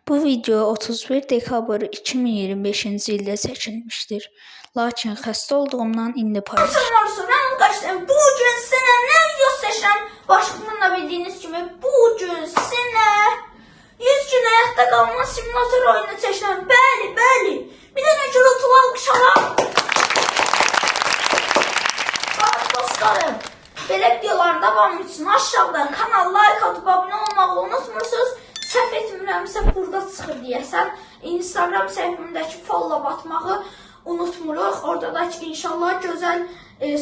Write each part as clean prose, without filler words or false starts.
Bu video 31 dekabr 2025-ci ildə çəkilmişdir. Lakin xəstə olduğumdan indi paylaşıram. Mən arkadaşlar bugün sənə nə video seçirəm? Başlıqdan da bildiyiniz kimi bugün sənə 100 gün həyatda qalma simulator oyunu seçirəm. Bəli. Bir dənə gürültülü alqışlar. Dostlarım, belə videoların davamı üçün aşağıda kanal like atıb abunə olmağı unutmursunuz. Səhv etmirəmsə burada çıxır deyəsən. Instagram səhifəmdəki follow atmağı unutmuruq. Orada da inşallah gözəl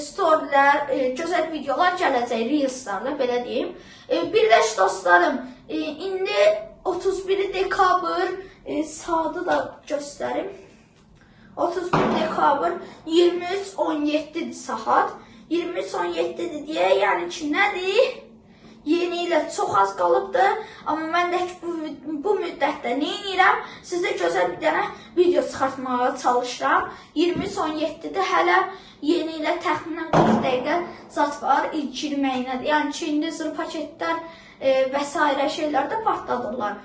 storylər, gözəl videolar gələcək, reelslərlə belə deyim. Bir də dostlarım, indi 31 dekabr saatı da göstərim. 31 dekabr 23:17-dir saat. 23:17-dir deyə, yəni ki nədir? Yeni ilə çox az qalıbdır. Amma mən də bu müddətdə nə edirəm? Sizə gözəl bir dənə video çıxartmağa çalışıram. 23:17-də hələ yeni ilə təxminən 40 dəqiqə zat var ilk girməyinədir. Yəni ki, indi zır paketlər və s. şeylər də partladırlar.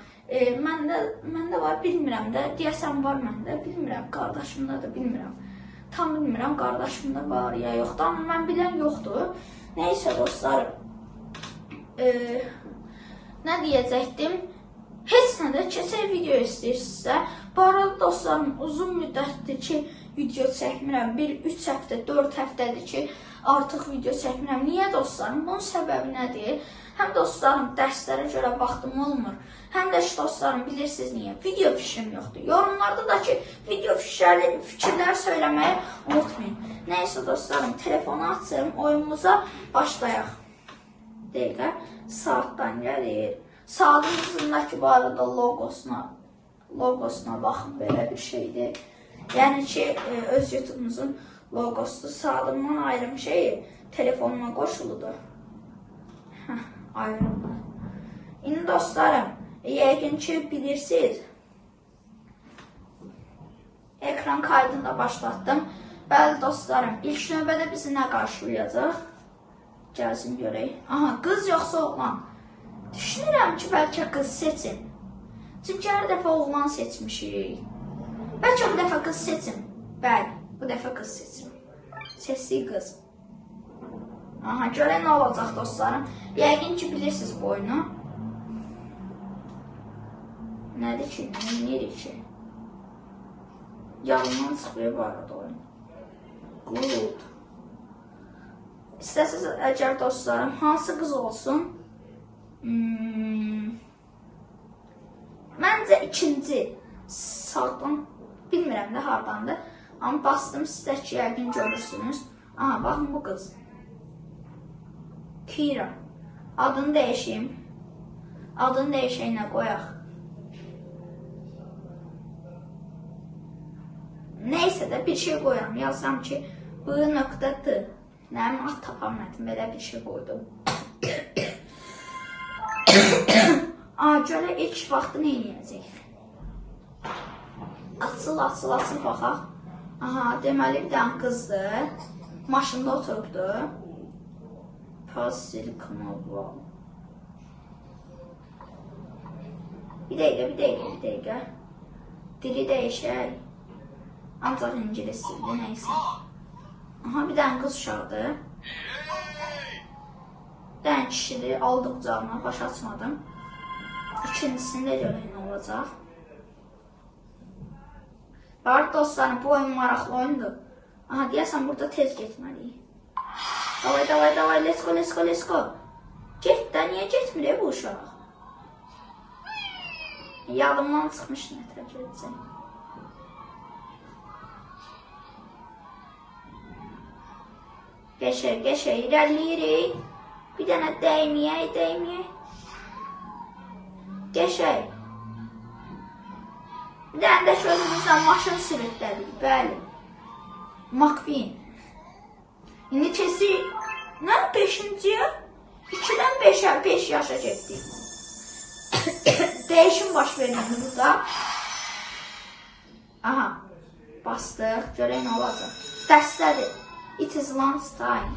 Məndə var, bilmirəm də. Deyəsən var məndə, bilmirəm. Qardaşımda da bilmirəm. Tam bilmirəm, qardaşımda var ya yoxdur. Amma mən bilən yoxdur. Nəysə dostlarım. Nə deyəcəkdim? Heç nə də keçək video istəyirsinizsə. Bu arada dostlarım, uzun müddətdir ki video çəkmirəm. 3 həftə, 4 həftədir ki artıq video çəkmirəm. Niyə dostlarım? Bunun səbəbi nədir? Həm dostlarım dərslərə görə vaxtım olmur. Həm də dostlarım bilirsiniz niyə? Video fikrim yoxdur. Yorumlarda da ki video fikirlər söyləməyi unutmayın. Nəysə dostlarım, telefonu açım, oyunumuza başlayaq. Dəqiqə, saatdan gəlir. Saatın üzündəki bu arada logosuna baxın, belə bir şeydir. Yəni ki, öz YouTube'umuzun logosudur. Saatımdan ayrım şeyi telefonuma qoşuludur. Ayrılma. İndi dostlarım, yəqin ki bilirsiniz. Ekran kaydını da başlatdım. Bəli dostlarım, ilk növbədə bizi nə qarşılayacaq? Gəlsin görək. Aha, qız yoxsa oğlan? Düşünürəm ki, bəlkə qız seçin. Çünki hər dəfə oğlan seçmişik. Bəlkə bu dəfə qız seçin. Bəli, bu dəfə qız seçin. Seçdik qız. Aha, görək nə olacaq dostlarım. Yəqin ki, bilirsiniz bu oyunu. Nədir ki, neyir ki? Yalından çıxıyor bu arada oyun. Good. İstəsiniz əgər dostlarım, hansı qız olsun? Məncə ikinci saatdan, bilmirəm də hardandır. Amma bastım sizdə ki, yəqin görürsünüz. Aha, baxın bu qız. Kira. Adını dəyişeyim. Adını dəyişəyinə qoyaq. Neysə də bir şey qoyam. Yazsam ki, bu nöqtədir. Nəyəm, ad tapamadım, belə bir şey qoydum. Görə ilk vaxtı nə eləyəcək? Açıl, baxaq. Aha, deməli bir dənə qızdır. Maşında oturubdur. Pastil kanalva. Bir dəqiqə. Dili dəyişək. Ancaq ingilis dildir, neysə. Aha, bir dənə qız uşaqdır. Bir dənə kişidir, aldıq canına, baş açmadım. İkincisində görək nə olacaq. Var dostlarım, bu oyun maraqlı oyundur. Aha, deyəsən burada tez getməliyik. Davay, let's go. Get də, niyə getmir bu uşaq? Yadımdan çıxmış nətər gedəcək. Geçək, irəliyirik. Bir dənə dəyməyək. Geçək. Bir dənə də özümüzdən maşın sürütlədik, bəli. McQueen. İndi keçik, nə 5-ciyə? 2-dən 5 yaşa getdik. Dəyişim baş verir burada. Aha, bastıq, görək nə olacaq. Dərslədir. It is lunch time.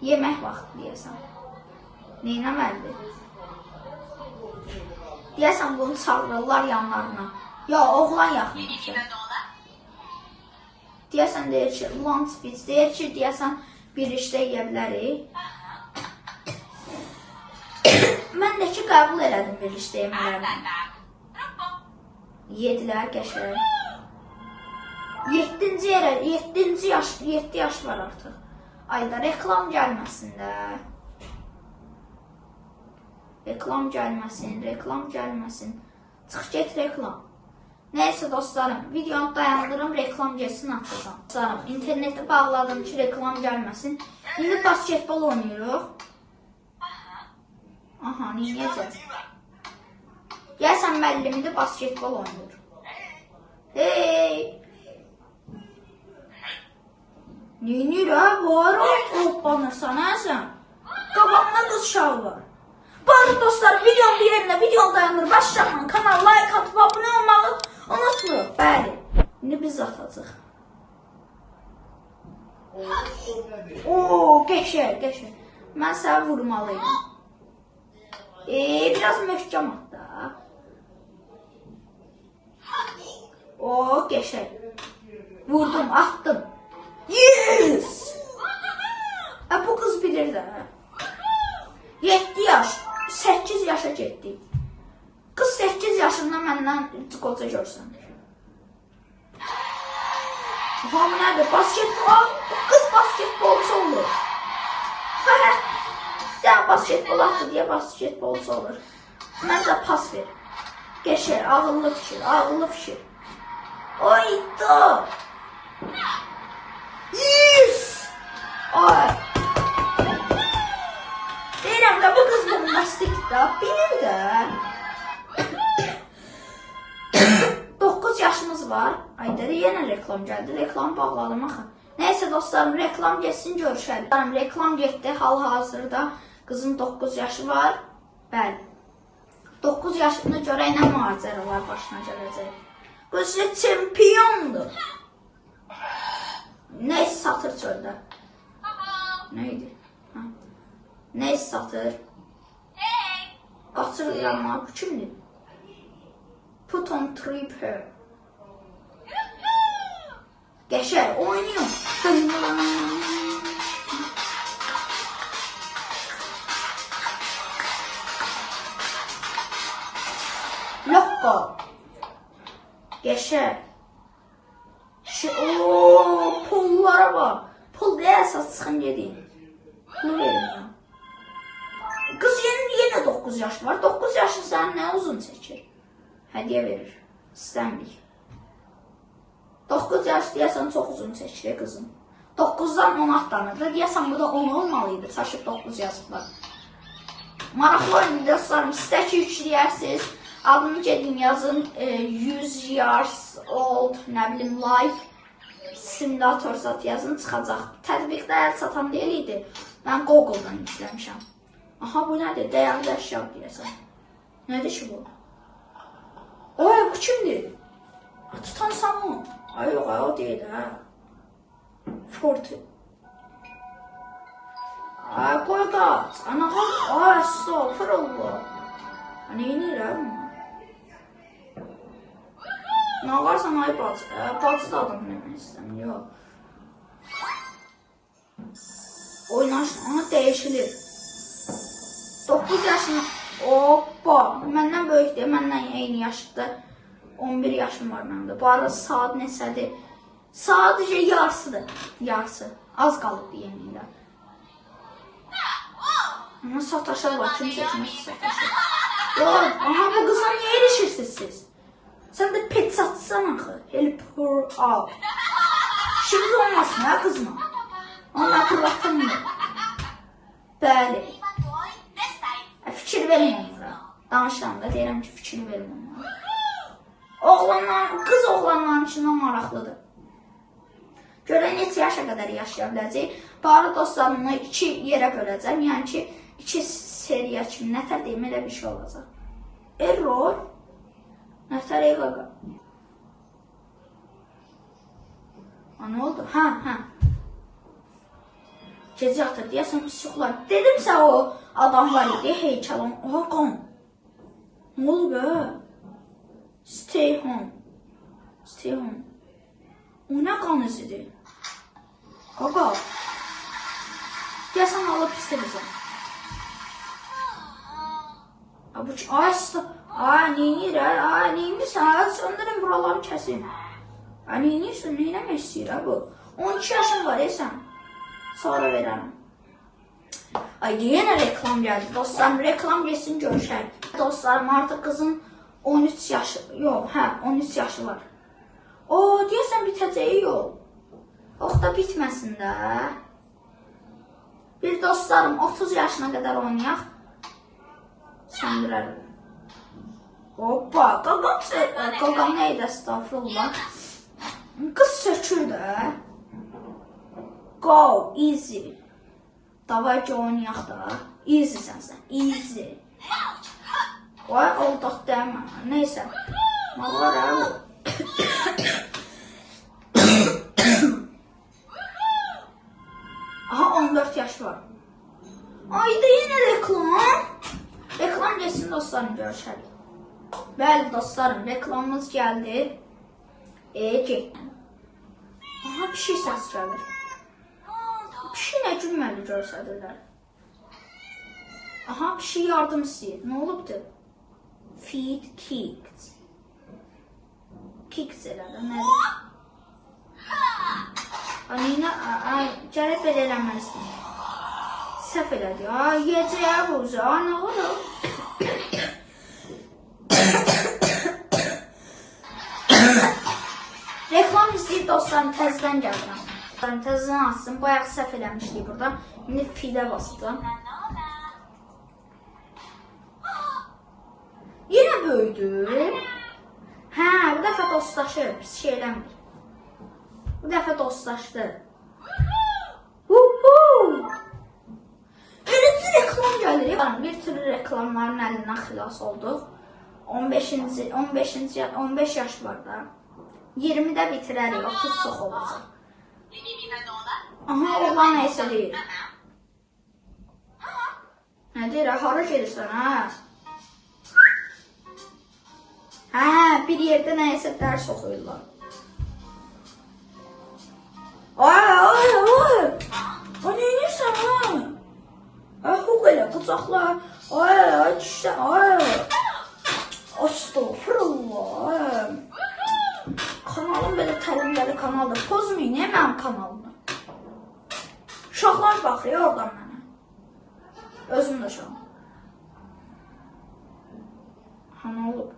Yemək vaxtı deyəsən. Neynəməlidir? Deyəsən bunu çağırırlar yanlarına. Ya oğlan yaxınlaşır. Deyəsən deyir ki, lunch biz deyir ki, deyəsən bir işdə yeyə bilərik. Mən də ki, qəbul elədim bir işdə yemələrini. Yedilər qəşəng. 7 yaş var artıq. Ayda reklam gəlməsin də. Reklam gəlməsin. Çıx get reklam. Neyse dostlarım, videonu dayandırım, reklam geçsin açacağım. Dostlarım, interneti bağladım ki reklam gəlməsin. İndi basketbol oynayırıq. Aha, niyəcə? Gəlsən müəllimidir, basketbol oynayır. Hey! Neynir ha? Var o toplanırsan ha sən? Qabağında qız uşağı var. Bari dostlar, videonun bir yerində videonu dayandır, başlayın, kanal like atıp abone olmağı unutmayın. Bəli, indi biz atacaq. Ooo, qəşəng. Mən səni vurmalıyım. Biraz möhkəm at da. Ooo, qəşəng. Vurdum, attım. Yes! Bu kız bilir de. 7 yaş, 8 yaşa getdik. Kız 8 yaşında məndən qoca görsənir. Aha, bu nədir? Basketbol. Kız basketbolcu olur. Ya basketbol atdı deyə basketbolcu olur. Məncə pas ver. Qəşəng, ağıllı fikir. Oydu. Yes! Ay. Deyirəm də bu qız bombastikdə, bilir də. 9 yaşımız var. Ayda yenə reklam gəldi. Reklam bağladım axı. Neyse dostlarım, reklam geçsin görüşəlim. Reklam getdi. Hal-hazırda qızın 9 yaşı var. Bəli. 9 yaşında görə nə macəralar başına gələcək. Bu sizə çempiondur. Neyse satır çöldə. Neydi? Neyse satır. Qaçır yanına. Bu kimdir? Put on tripper. Qəşəng oynuyor. Lokko. Qəşəng. Ooo, pullara bak. Pul deyəsə çıxın gedin. Pulu verin ya. Qız yenə 9 yaş var. 9 yaşı sən nə uzun çəkir? Hədiyyə verir. İstəmirik. 9 yaş deyəsən çox uzun çəkir qızım. 9-dan 10 atlanırdı. Deyəsən burada 10 olmalıydı. Çaşıb 9 yazıblar. Maraqlı oyun dostlarım. Sizdə ki yükləyərsiniz. Adını gedin yazın. 100 years old, nə bilim, life simulator zat yazın, çıxacaq. Tətbiqdə əl çatan deyil idi. Mən Google-dan yükləmişəm. Aha, bu nədir? Dəyərli əşya deyəsən. Nədir ki bu? Oy, bu kimdir? Tutansan mı? Ay yox, o deyil hə. Forty. Ay, qoy qaç. Anağa, ay, estağfurullah. Neyinir hə bunlar? Nə varsan ay bacı. Bacı da adam demək istəyəm, yox. Oynaşın, dəyişilir. 9 yaşında, hoppa, məndən böyükdür, məndən eyni yaşıdır. 11 yaşım var məndə. Bu arada saat neçədir? Sadəcə yarısıdır, yarısı. Az qalıbdır yeminlə. Ama sataşarlar, kim seçmiş sataşır. Yox, aha bu qıza niyə erişirsiniz siz? Sən də pet satsan axı. Help her out. İşiniz olmasın ha qızma. Ona pırlatılmıyor. Bəli. Fikir verin onlara. Danışanda deyirəm ki, fikir verin onlara. Oğlanlar, qız oğlanların içindən maraqlıdır. Görək neçə yaşa qədər yaşaya biləcək. Bari dostlarımla 2 yerə böləcəm. Yəni ki, 2 seriya kimi nətər deyim, elə bir şey olacaq. Error. Nətər eyqaqa. Nə oldu? Hə. Gecə yatır deyəsən, sıxlar. Dedimsə o adam var idi, heykəl. Oha, qan. Ne oldu be? Stay home. Stay home. O ne qan izidir? Qaqa. Gəlsən alıb istəmirsən. Neynir? Neynirsən? Söndürün buraları kəsin. Neynirsən? Neynəmək istəyir bu? 12 yaşın var sən. Sonra verərəm. Yenə reklam gəldi. Dostlarım, reklam geçsin görüşək. Dostlarım, artıq qızın 13 yaşı, yox, 13 yaşı var. Deyəsən bitəcəyi yol. Ox da bitməsin də. Bir dostlarım, 30 yaşına qədər oynayaq. Söndürərəm. Hoppa, qaqam neydə, estağfurullah. Qız sökür də. Go, easy. Davay ki oynayaq da. Easy sənsən, easy. Vay, oldaq dəmə. Neysə. Nə var bu? Aha, 14 yaş var. Ayda yenə reklam. Reklam geçsin dostlarım, görüşərik. Bəli dostlarım, reklamımız gəldi. Getmə. Aha, bir şey səs gəlir. Bir şey nə gülməli görsədirlər. Aha, bir şey yardım istəyir. Nə olubdur? Feed kicked. Kicked elədi, nədir? Neynə, gəlib belə eləməzdim. Səhv elədi. Yiyəcəyə buza, nə olur? Reklam izləyib dostlarım, təzədən gəlirəm. Təzədən açsın, bayaq səhv eləmişdik burada. İndi fidə basacağım. Yenə böyüdü. Bu dəfə dostlaşır, pis şey eləmir. Bu dəfə dostlaşdı. Ölümcü reklam gəlir. Bir türlü reklamların əlindən xilas olduq. 15 yaş var da. 20-də bitirərik, 30 çox olacaq. Aha, oğlan neysə deyir. Nə deyir, hara gelirsən, bir yerdə nəyəsə dərs oxuyurlar. Neynirsən, Hüq elə, qucaqla, düşsən, Astagfirullah. Kanalım belə təlimləri kanaldır. Pozmayın, mənim kanalımda. Uşaqlar baxır oradan mənə. Özüm də uşağım. Nə olub?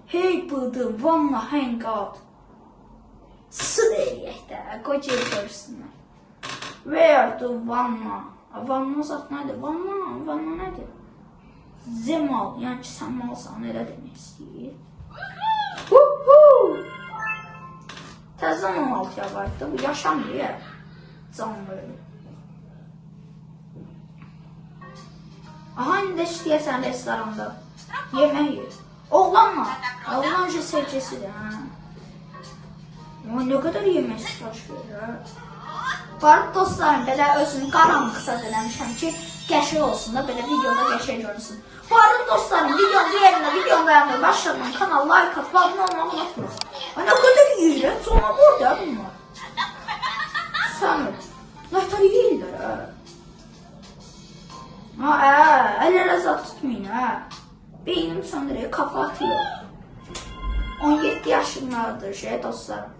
Hey bıdı, vanna hang out. Sı deyək də, qoca görsünlər. Where do vanna? Vanna zat nədir? Vanna nədir? Zemal, yəni ki sən malsan, elə demək istəyir. Təzən 16-ya qayıtdı, bu yaşamıyor. Canlı ölü. Aha, indi işləyəsən restoranda. Yemək yiyir. Oğlanla. Oğlan sevgisidir. Ne kadar yemək sifariş verir. Barıb dostlarım, belə özünü qaranlıqsa eləmişəm ki, qəşəng olsun da, belə videoda qəşəng görünsün. Barıb dostlarım, videonun yerində, videonun ayağında başladan kanal like at, abunə olmağı unutmayın. Ne kadar yiyir, sonra burada bunlar. Sən öl. Nətər yiyirlər, Əllərə zat tutmayın, Beynim söndürüyor, kafa atıyor. 17 yaşındadır dostlarım.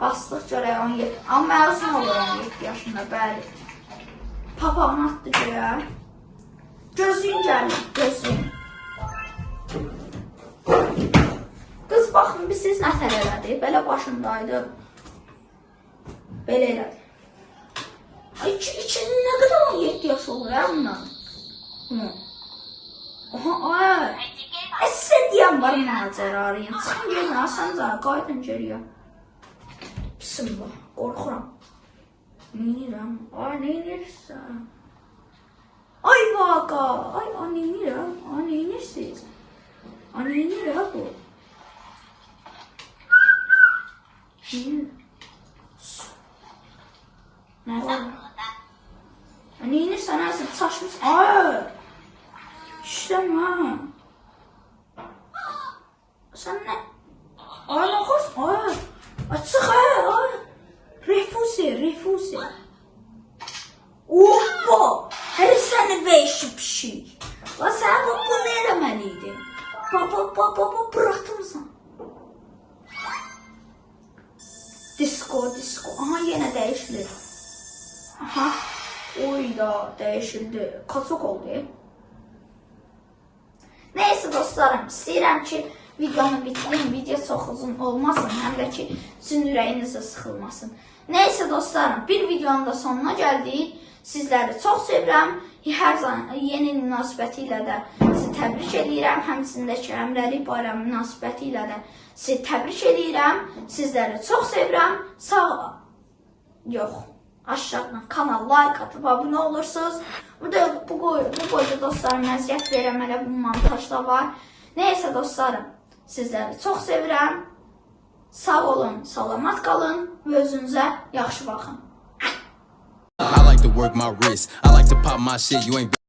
Bastıq görək 17. Amma məzun olur 17 yaşında, bəli. Papağını atdı görək. Gözlüyün gəlir, gözlüyün. Qız baxın, siz nətər elədi? Belə başındaydı. Belə elədi. İçinin nə qədər 17 yaş olur bundan? Sizə deyəm var macəra arayın. Çıxın gelin, sən zara, qaydın geriyə. Bismillah, qorxuram. Neynirəm? Neynirsən? Ay vaqa, neynirəm? Neynirsiz? Neynirəm bu? Nə var? Neynirsən, dəyişib pişik. La sən bu nə eləməli idin? Baba, bıraxdımsan. Disko. Aha, yenə dəyişilir. Aha. Oyda, dəyişildi. Kaçok oldu. Neyse dostlarım, istəyirəm ki, videonu bitireyim. Video çox uzun olmasın, həm də ki, sizin ürəyiniz də sıxılmasın. Neyse dostlarım, bir videonun da sonuna gəldik. Sizləri çox sevirəm. Hər zaman yeni il münasibəti ilə də sizi təbrik edirəm. Həmçində ki, Həmrəylik bayramı münasibəti ilə də sizi təbrik edirəm. Sizləri çox sevirəm. Sağ olun. Yox, aşağıdan kanal like atıb abunə olursunuz. Burada bu boyda dostlarım məziyyət verəm, hələ bu montajda var. Neyse dostlarım, sizləri çox sevirəm. Sağ olun, salamat qalın və özünüzə yaxşı baxın. I like to work my wrist. I like to pop my shit. You ain't